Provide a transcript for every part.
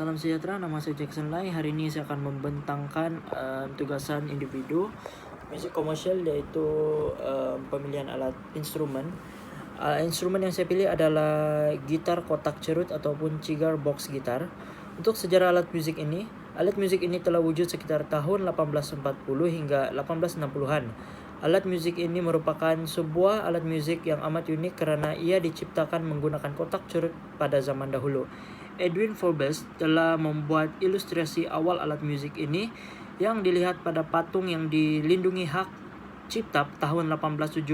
Salam sejahtera, nama saya Jackson Lai. Hari ini saya akan membentangkan tugasan individu musik komersial, yaitu pemilihan alat instrumen. Instrumen yang saya pilih adalah gitar kotak cerut ataupun cigar box gitar. Untuk sejarah alat musik ini telah wujud sekitar tahun 1840 hingga 1860-an. Alat musik ini merupakan sebuah alat musik yang amat unik karena ia diciptakan menggunakan kotak cerut pada zaman dahulu. Edwin Forbes telah membuat ilustrasi awal alat musik ini yang dilihat pada patung yang dilindungi hak cipta tahun 1876,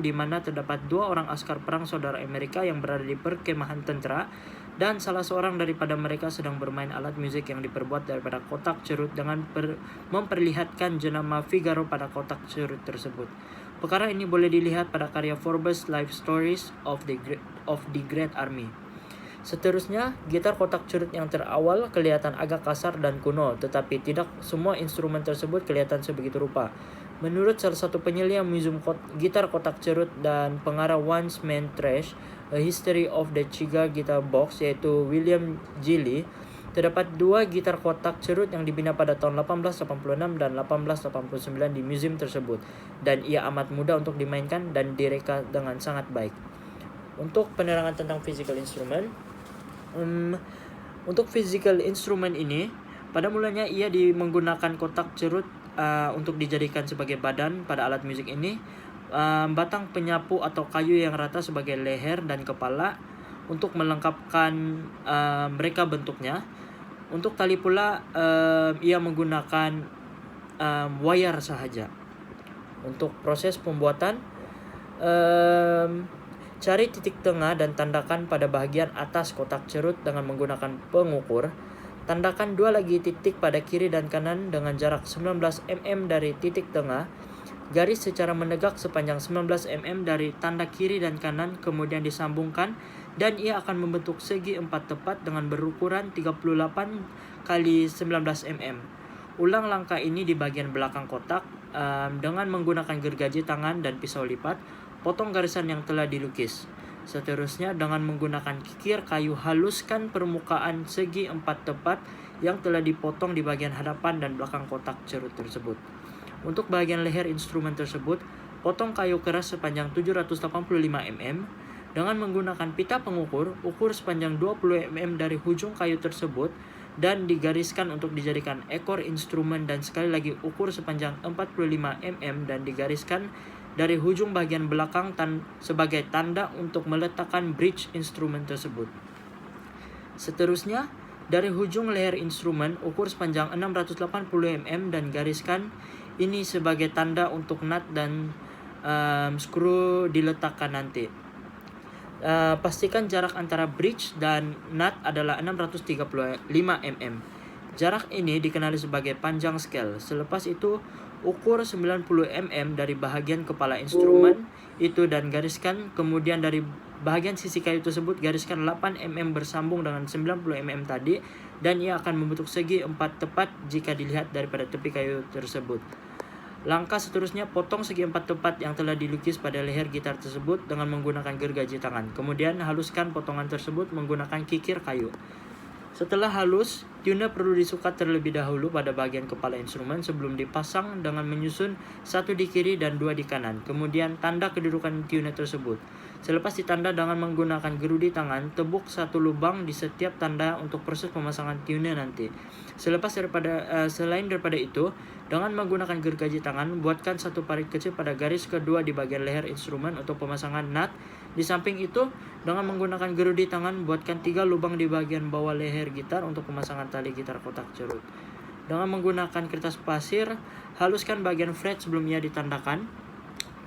di mana terdapat dua orang askar perang saudara Amerika yang berada di perkemahan tentara, dan salah seorang daripada mereka sedang bermain alat musik yang diperbuat daripada kotak cerut dengan memperlihatkan jenama Figaro pada kotak cerut tersebut. Perkara ini boleh dilihat pada karya Forbes Life Stories of the Great Army. Seterusnya, gitar kotak cerut yang terawal kelihatan agak kasar dan kuno, tetapi tidak semua instrumen tersebut kelihatan sebegitu rupa. Menurut salah satu penyelia museum gitar kotak cerut dan pengarah Once Man Trash, A History of the Cigar Guitar Box, yaitu William Gilley, terdapat dua gitar kotak cerut yang dibina pada tahun 1886 dan 1889 di museum tersebut, dan ia amat mudah untuk dimainkan dan direka dengan sangat baik. Untuk penerangan tentang physical instrument, untuk physical instrument ini, pada mulanya ia menggunakan kotak cerut untuk dijadikan sebagai badan pada alat musik ini, batang penyapu atau kayu yang rata sebagai leher dan kepala untuk melengkapkan mereka bentuknya. Untuk tali pula ia menggunakan wire sahaja. Untuk proses pembuatan, cari titik tengah dan tandakan pada bahagian atas kotak cerut dengan menggunakan pengukur. Tandakan dua lagi titik pada kiri dan kanan dengan jarak 19 mm dari titik tengah. Garis secara menegak sepanjang 19 mm dari tanda kiri dan kanan kemudian disambungkan, dan ia akan membentuk segi empat tepat dengan berukuran 38 x 19 mm. Ulang langkah ini di bagian belakang kotak dengan menggunakan gergaji tangan dan pisau lipat. Potong garisan yang telah dilukis. Seterusnya, dengan menggunakan kikir kayu, haluskan permukaan segi empat tepat yang telah dipotong di bagian hadapan dan belakang kotak cerut tersebut. Untuk bagian leher instrumen tersebut, potong kayu keras sepanjang 785 mm. Dengan menggunakan pita pengukur, ukur sepanjang 20 mm dari hujung kayu tersebut dan digariskan untuk dijadikan ekor instrumen, dan sekali lagi ukur sepanjang 45 mm dan digariskan dari hujung bagian belakang sebagai tanda untuk meletakkan bridge instrumen tersebut. Seterusnya, dari hujung leher instrumen ukur sepanjang 680 mm dan gariskan ini sebagai tanda untuk nut dan skru diletakkan nanti. Pastikan jarak antara bridge dan nut adalah 635 mm. Jarak ini dikenali sebagai panjang scale. Selepas itu, ukur 90 mm dari bahagian kepala instrumen itu dan gariskan, kemudian dari bahagian sisi kayu tersebut gariskan 8 mm bersambung dengan 90 mm tadi, dan ia akan membentuk segi empat tepat jika dilihat daripada tepi kayu tersebut. Langkah seterusnya, potong segi empat tepat yang telah dilukis pada leher gitar tersebut dengan menggunakan gergaji tangan. Kemudian haluskan potongan tersebut menggunakan kikir kayu. Setelah halus, tuner perlu disukat terlebih dahulu pada bagian kepala instrumen sebelum dipasang dengan menyusun satu di kiri dan dua di kanan. Kemudian tanda kedudukan tuner tersebut. Selepas ditanda dengan menggunakan gerudi tangan, tebuk satu lubang di setiap tanda untuk proses pemasangan tuner nanti. Selain daripada itu, dengan menggunakan gergaji tangan, buatkan satu parit kecil pada garis kedua di bagian leher instrumen untuk pemasangan nut. Di samping itu, dengan menggunakan gerudi tangan, buatkan 3 lubang di bagian bawah leher gitar untuk pemasangan tali gitar kotak cerut. Dengan menggunakan kertas pasir, haluskan bagian fret sebelum ia ditandakan.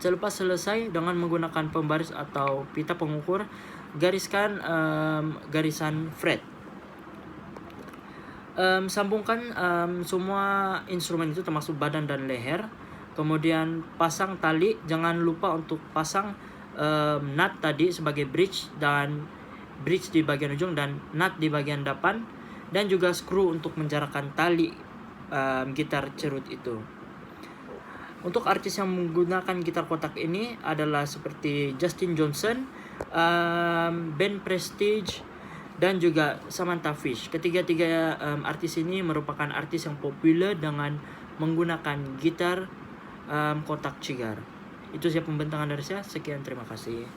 Selepas selesai, dengan menggunakan pembaris atau pita pengukur, gariskan garisan fret. Sambungkan semua instrumen itu termasuk badan dan leher. Kemudian pasang tali, jangan lupa untuk pasang nut tadi sebagai bridge di bagian ujung dan nut di bagian depan, dan juga skru untuk menjarakkan tali gitar cerut itu. Untuk artis yang menggunakan gitar kotak ini adalah seperti Justin Johnson, band Prestige, dan juga Samantha Fish. Ketiga-tiga artis ini merupakan artis yang populer dengan menggunakan gitar kotak cigar. Itu saja pembentangan dari saya. Sekian, terima kasih.